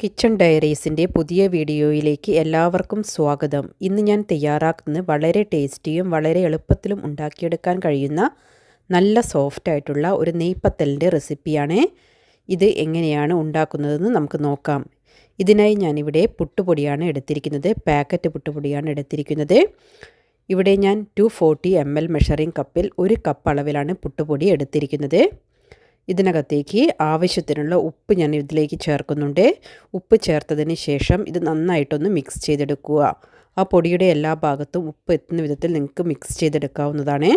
Kitchen ഡയറീസിൻ്റെ പുതിയ വീഡിയോയിലേക്ക് എല്ലാവർക്കും സ്വാഗതം. ഇന്ന് ഞാൻ തയ്യാറാക്കുന്നത് വളരെ ടേസ്റ്റിയും വളരെ എളുപ്പത്തിലും ഉണ്ടാക്കിയെടുക്കാൻ കഴിയുന്ന നല്ല സോഫ്റ്റായിട്ടുള്ള ഒരു നെയ്പത്തലിൻ്റെ റെസിപ്പിയാണ്. ഇത് എങ്ങനെയാണ് ഉണ്ടാക്കുന്നതെന്ന് നമുക്ക് നോക്കാം. ഇതിനായി ഞാനിവിടെ പുട്ടുപൊടിയാണ് എടുത്തിരിക്കുന്നത്. പാക്കറ്റ് പുട്ടുപൊടിയാണ് എടുത്തിരിക്കുന്നത്. ഇവിടെ ഞാൻ 240 ml മെഷറിംഗ് കപ്പിൽ 1 കപ്പ് അളവിലാണ് പുട്ടുപൊടി എടുത്തിരിക്കുന്നത്. ഇതിനകത്തേക്ക് ആവശ്യത്തിനുള്ള ഉപ്പ് ഞാൻ ഇതിലേക്ക് ചേർക്കുന്നുണ്ട്. ഉപ്പ് ചേർത്തതിന് ശേഷം ഇത് നന്നായിട്ടൊന്ന് മിക്സ് ചെയ്തെടുക്കുക. ആ പൊടിയുടെ എല്ലാ ഭാഗത്തും ഉപ്പ് എത്തുന്ന വിധത്തിൽ നിങ്ങൾക്ക് മിക്സ് ചെയ്തെടുക്കാവുന്നതാണ്.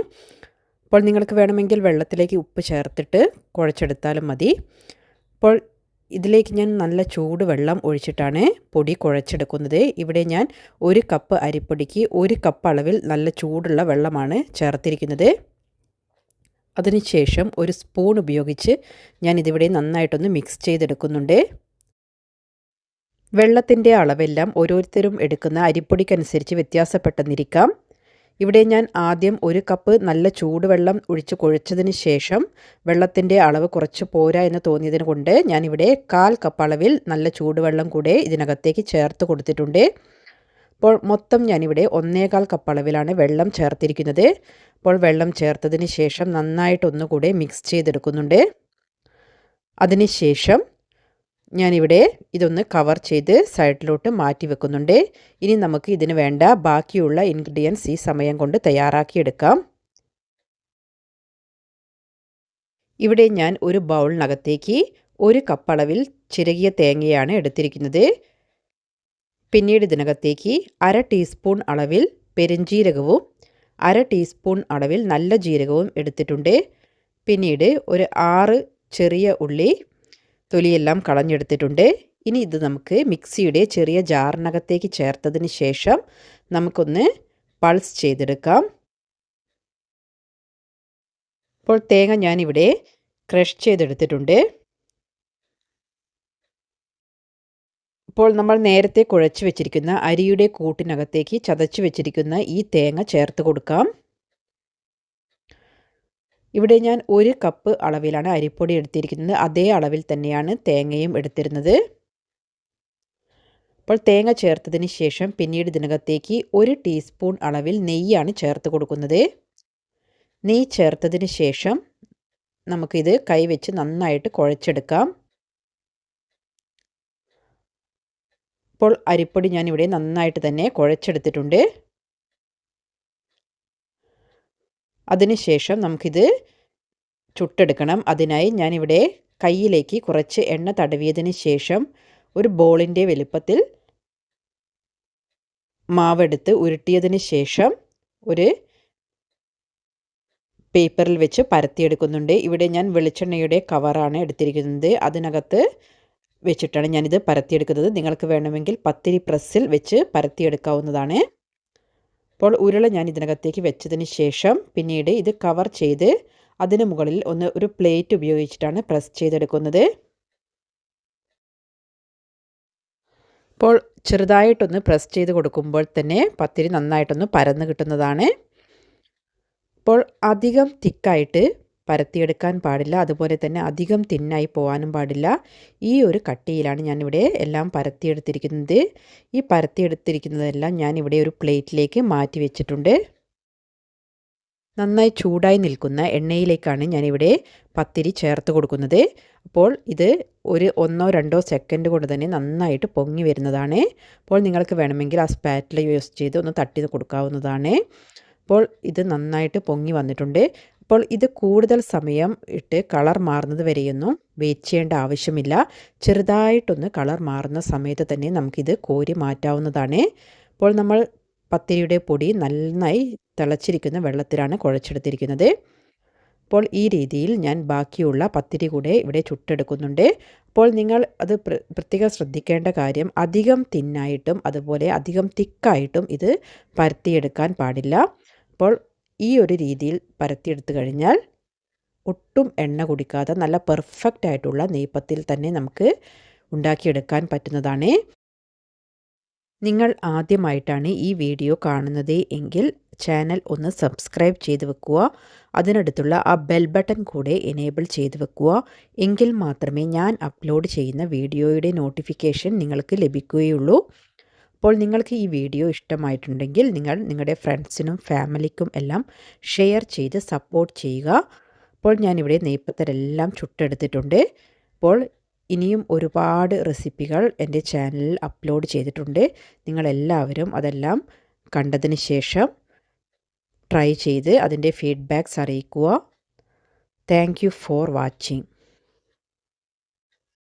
അപ്പോൾ നിങ്ങൾക്ക് വേണമെങ്കിൽ വെള്ളത്തിലേക്ക് ഉപ്പ് ചേർത്തിട്ട് കുഴച്ചെടുത്താലും മതി. അപ്പോൾ ഇതിലേക്ക് ഞാൻ നല്ല ചൂട് വെള്ളം ഒഴിച്ചിട്ടാണ് പൊടി കുഴച്ചെടുക്കുന്നത്. ഇവിടെ ഞാൻ 1 കപ്പ് അരിപ്പൊടിക്ക് 1 കപ്പ് അളവിൽ നല്ല ചൂടുള്ള വെള്ളമാണ് ചേർത്തിരിക്കുന്നത്. അതിനുശേഷം ഒരു സ്പൂൺ ഉപയോഗിച്ച് ഞാനിതിവിടെ നന്നായിട്ടൊന്ന് മിക്സ് ചെയ്തെടുക്കുന്നുണ്ട്. വെള്ളത്തിൻ്റെ അളവെല്ലാം ഓരോരുത്തരും എടുക്കുന്ന അരിപ്പൊടിക്കനുസരിച്ച് വ്യത്യാസപ്പെട്ടെന്നിരിക്കാം. ഇവിടെ ഞാൻ ആദ്യം 1 കപ്പ് നല്ല ചൂടുവെള്ളം ഒഴിച്ച് കുഴച്ചതിന് ശേഷം വെള്ളത്തിൻ്റെ അളവ് കുറച്ച് പോരാ എന്ന് തോന്നിയതിന് കൊണ്ട് ഞാനിവിടെ 1/4 കപ്പ് അളവിൽ നല്ല ചൂടുവെള്ളം കൂടെ ഇതിനകത്തേക്ക് ചേർത്ത് കൊടുത്തിട്ടുണ്ട്. അപ്പോൾ മൊത്തം ഞാനിവിടെ 1/4 കപ്പ് അളവിലാണ് വെള്ളം ചേർത്തിരിക്കുന്നത്. അപ്പോൾ വെള്ളം ചേർത്തതിന് ശേഷം നന്നായിട്ടൊന്നുകൂടെ മിക്സ് ചെയ്തെടുക്കുന്നുണ്ട്. അതിനുശേഷം ഞാനിവിടെ ഇതൊന്ന് കവർ ചെയ്ത് സൈഡിലോട്ട് മാറ്റി വെക്കുന്നുണ്ട്. ഇനി നമുക്ക് ഇതിന് വേണ്ട ബാക്കിയുള്ള ഇൻഗ്രീഡിയൻസ് ഈ സമയം കൊണ്ട് തയ്യാറാക്കിയെടുക്കാം. ഇവിടെ ഞാൻ ഒരു ബൗളിനകത്തേക്ക് 1 കപ്പ് അളവിൽ ചിരകിയ തേങ്ങയാണ് എടുത്തിരിക്കുന്നത്. പിന്നീട് ഇതിനകത്തേക്ക് 1/2 ടീസ്പൂൺ അളവിൽ പെരുംജീരകവും 1/2 ടീസ്പൂൺ അളവിൽ നല്ല ജീരകവും എടുത്തിട്ടുണ്ട്. പിന്നീട് ഒരു 6 ചെറിയ ഉള്ളി തൊലിയെല്ലാം കളഞ്ഞെടുത്തിട്ടുണ്ട്. ഇനി ഇത് നമുക്ക് മിക്സിയുടെ ചെറിയ ജാറിനകത്തേക്ക് ചേർത്തതിന് ശേഷം നമുക്കൊന്ന് പൾസ് ചെയ്തെടുക്കാം. അപ്പോൾ തേങ്ങ ഞാനിവിടെ ക്രഷ് ചെയ്തെടുത്തിട്ടുണ്ട്. ഇപ്പോൾ നമ്മൾ നേരത്തെ കുഴച്ച് വെച്ചിരിക്കുന്ന അരിയുടെ കൂട്ടിനകത്തേക്ക് ചതച്ച് വെച്ചിരിക്കുന്ന ഈ തേങ്ങ ചേർത്ത് കൊടുക്കാം. ഇവിടെ ഞാൻ 1 കപ്പ് അളവിലാണ് അരിപ്പൊടി എടുത്തിരിക്കുന്നത്. അതേ അളവിൽ തന്നെയാണ് തേങ്ങയും എടുത്തിരുന്നത്. അപ്പോൾ തേങ്ങ ചേർത്തതിന് ശേഷം പിന്നീട് ഇതിനകത്തേക്ക് 1 ടീസ്പൂൺ അളവിൽ നെയ്യാണ് ചേർത്ത് കൊടുക്കുന്നത്. നെയ്യ് ചേർത്തതിന് ശേഷം നമുക്കിത് കൈവച്ച് നന്നായിട്ട് കുഴച്ചെടുക്കാം. ഇപ്പോൾ അരിപ്പൊടി ഞാനിവിടെ നന്നായിട്ട് തന്നെ കുഴച്ചെടുത്തിട്ടുണ്ട്. അതിനുശേഷം നമുക്കിത് ചുട്ടെടുക്കണം. അതിനായി ഞാനിവിടെ കയ്യിലേക്ക് കുറച്ച് എണ്ണ തടവിയതിന് ശേഷം ഒരു ബോളിൻ്റെ വലുപ്പത്തിൽ മാവെടുത്ത് ഉരുട്ടിയതിന് ശേഷം ഒരു പേപ്പറിൽ വെച്ച് പരത്തിയെടുക്കുന്നുണ്ട്. ഇവിടെ ഞാൻ വെളിച്ചെണ്ണയുടെ കവറാണ് എടുത്തിരിക്കുന്നത്. അതിനകത്ത് വെച്ചിട്ടാണ് ഞാനിത് പരത്തിയെടുക്കുന്നത്. നിങ്ങൾക്ക് വേണമെങ്കിൽ പത്തിരി പ്രസ്സിൽ വെച്ച് പരത്തിയെടുക്കാവുന്നതാണ്. അപ്പോൾ ഉരുള ഞാൻ ഇതിനകത്തേക്ക് വെച്ചതിന് ശേഷം പിന്നീട് ഇത് കവർ ചെയ്ത് അതിന് മുകളിൽ ഒരു പ്ലേറ്റ് ഉപയോഗിച്ചിട്ടാണ് പ്രസ് ചെയ്തെടുക്കുന്നത്. അപ്പോൾ ചെറുതായിട്ടൊന്ന് പ്രസ് ചെയ്ത് കൊടുക്കുമ്പോൾ തന്നെ പത്തിരി നന്നായിട്ടൊന്ന് പരന്ന് കിട്ടുന്നതാണ്. അപ്പോൾ അധികം തിക്കായിട്ട് പരത്തിയെടുക്കാൻ പാടില്ല, അതുപോലെ തന്നെ അധികം തിന്നായി പോകാനും പാടില്ല. ഈ ഒരു കട്ടിയിലാണ് ഞാനിവിടെ എല്ലാം പരത്തിയെടുത്തിരിക്കുന്നത്. ഈ പരത്തിയെടുത്തിരിക്കുന്നതെല്ലാം ഞാനിവിടെ ഒരു പ്ലേറ്റിലേക്ക് മാറ്റി വെച്ചിട്ടുണ്ട്. നന്നായി ചൂടായി നിൽക്കുന്ന എണ്ണയിലേക്കാണ് ഞാനിവിടെ പത്തിരി ചേർത്ത് കൊടുക്കുന്നത്. അപ്പോൾ ഇത് ഒരു 1-2 സെക്കൻഡ് കൊണ്ട് തന്നെ നന്നായിട്ട് പൊങ്ങി വരുന്നതാണ്. അപ്പോൾ നിങ്ങൾക്ക് വേണമെങ്കിൽ ആ സ്പാറ്റില യൂസ് ചെയ്ത് ഒന്ന് തട്ടി കൊടുക്കാവുന്നതാണ്. അപ്പോൾ ഇത് നന്നായിട്ട് പൊങ്ങി വന്നിട്ടുണ്ട്. അപ്പോൾ ഇത് കൂടുതൽ സമയം ഇട്ട് കളർ മാറുന്നത് വരെയൊന്നും വെയിറ്റ് ചെയ്യേണ്ട ആവശ്യമില്ല. ചെറുതായിട്ടൊന്ന് കളർ മാറുന്ന സമയത്ത് തന്നെ നമുക്കിത് കോരി മാറ്റാവുന്നതാണ്. അപ്പോൾ നമ്മൾ പത്തിരിയുടെ പൊടി നന്നായി തിളച്ചിരിക്കുന്ന വെള്ളത്തിലാണ് കുഴച്ചെടുത്തിരിക്കുന്നത്. അപ്പോൾ ഈ രീതിയിൽ ഞാൻ ബാക്കിയുള്ള പത്തിരി കൂടെ ഇവിടെ ചുട്ടെടുക്കുന്നുണ്ട്. അപ്പോൾ നിങ്ങൾ അത് പ്രത്യേകം ശ്രദ്ധിക്കേണ്ട കാര്യം, അധികം തിന്നായിട്ടും അതുപോലെ അധികം തിക്കായിട്ടും ഇത് പരത്തിയെടുക്കാൻ പാടില്ല. അപ്പോൾ ഈ ഒരു രീതിയിൽ പരത്തിയെടുത്തു കഴിഞ്ഞാൽ ഒട്ടും എണ്ണ കുടിക്കാതെ നല്ല പെർഫെക്റ്റ് ആയിട്ടുള്ള നെയ്പത്തിൽ തന്നെ നമുക്ക് ഉണ്ടാക്കിയെടുക്കാൻ പറ്റുന്നതാണ്. നിങ്ങൾ ആദ്യമായിട്ടാണ് ഈ വീഡിയോ കാണുന്നത് എങ്കിൽ ചാനൽ ഒന്ന് സബ്സ്ക്രൈബ് ചെയ്ത് വെക്കുക. അതിനടുത്തുള്ള ആ ബെൽ ബട്ടൺ കൂടെ എനേബിൾ ചെയ്ത് വെക്കുക. എങ്കിൽ മാത്രമേ ഞാൻ അപ്ലോഡ് ചെയ്യുന്ന വീഡിയോയുടെ നോട്ടിഫിക്കേഷൻ നിങ്ങൾക്ക് ലഭിക്കുകയുള്ളൂ. അപ്പോൾ നിങ്ങൾക്ക് ഈ വീഡിയോ ഇഷ്ടമായിട്ടുണ്ടെങ്കിൽ നിങ്ങൾ നിങ്ങളുടെ ഫ്രണ്ട്സിനും ഫാമിലിക്കും എല്ലാം ഷെയർ ചെയ്ത് സപ്പോർട്ട് ചെയ്യുക. അപ്പോൾ ഞാനിവിടെ നെയ്പ്പത്തലെല്ലാം ചുട്ടെടുത്തിട്ടുണ്ട്. അപ്പോൾ ഇനിയും ഒരുപാട് റെസിപ്പികൾ എൻ്റെ ചാനലിൽ അപ്ലോഡ് ചെയ്തിട്ടുണ്ട്. നിങ്ങളെല്ലാവരും അതെല്ലാം കണ്ടതിന് ശേഷം ട്രൈ ചെയ്ത് അതിൻ്റെ ഫീഡ്ബാക്ക്സ് അറിയിക്കുക. Thank you for watching.